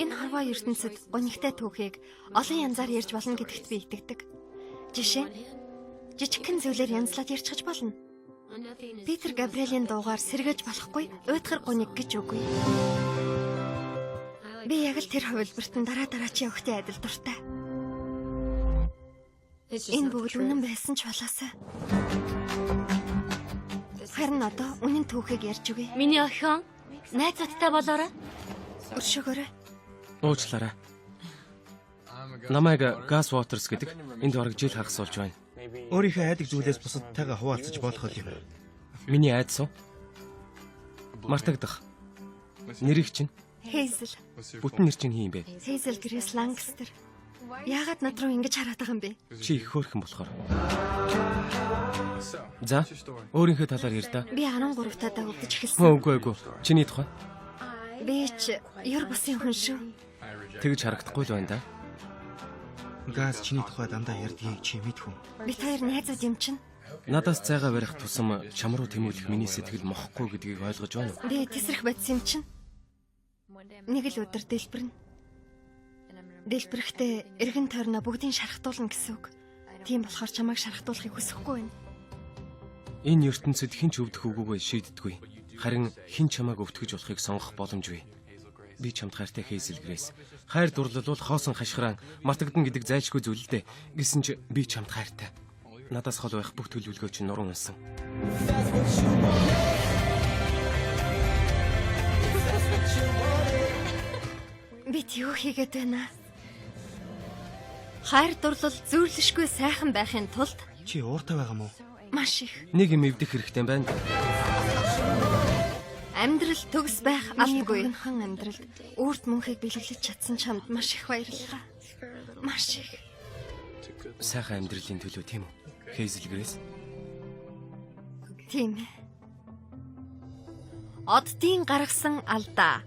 Энэ хорвоо ертөнцид гонигтай түүхийг олон янзаар ярьж болно гэдэгт би итгэдэг. Жишээ нь жижигхэн зүйлээр янзлаад ярьчихж болно. Питер Габриэлийн дуугаар сэргэж болохгүй уйтгар гоник гэж үгүй. Би яг л тэр хувилбарт нь дараа чи явахтай адил дуртай. Энэ бүгд үнэн байсан ч болоосаа. Харин одоо үнэн түүхийг ярьж үгүй. Миний охин найзуудтай болоорой. Өршөөгөөрэй. Уучлаарай. Намайг Gas Waters гэдэг энд бараг жил хагас болж байна. Өөрийнхөө айдаг зүйлээс бусадтайгаа хуваалцаж болох юм. Миний айдас уу? Мартагдах. Нэрийг чинь? Хейзел. Бүтэн нэр чинь хин юм бэ? Хейзел Грэс Лангстер. Яагаад над руу ингэж хараад байгаа юм бэ? Чи их хөөрхөн болохоор. За, өөрийнхөө талаар ярь да. Би 13 таадаа өвдөж эхэлсэн. Үгүй. Чиний тухай. Би ч ёр бусын хүн шүү. Тэгж харагдахгүй л байна да. Газ чиний тухай дандаа ярьдгийг чи мэдхүн. Бид хоёр найзууд юм чинь. Надаас цайгаа барих тусам чам руу тэмүүлэх миний сэтгэл мохгүй гэдгийг ойлгож байна уу? Би тесрэх бодсон юм чинь. Нэг л өдөр дэлбэрнэ. Дэлбэрэхдээ эргэн тойрноо бүгдийг шархтуулна гэсэн үг. Тийм болохоор чамайг шархтуулахыг хүсэхгүй байна. Энэ ертөнцид хэн ч өвдөх үгүйгээ шийддэггүй. Харин хэн чамайг өвтгөж болохыг сонгох боломжгүй. Би чамд хайртай Хейзел Грэс. Хайр дурлал бол хоосон хашгиран мартагдана гэдэг зайлшгүй зүйл л дээ. Гэсэн чи би чамд хайртай. Надаас хол байх бүх төлөвлөгөө чинь нуруу унсан. Бид юу хийгээд байна? Хайр дурлал зүйрлэшгүй сайхан байхын тулд Чи ууртай байгаа мó? маш их. Нэг юм эвдэх хэрэгтэй байна. Амьдрал төгс байх алгүй. Хан амьдралд үрд мөнхийг бэлэглэж чадсан чамд маш их баярлалаа. Маш их. Сайхан амьдралын төлөө тийм үү? Хейзел Грэс. Тийм ээ. Оддын гаргасан алдаа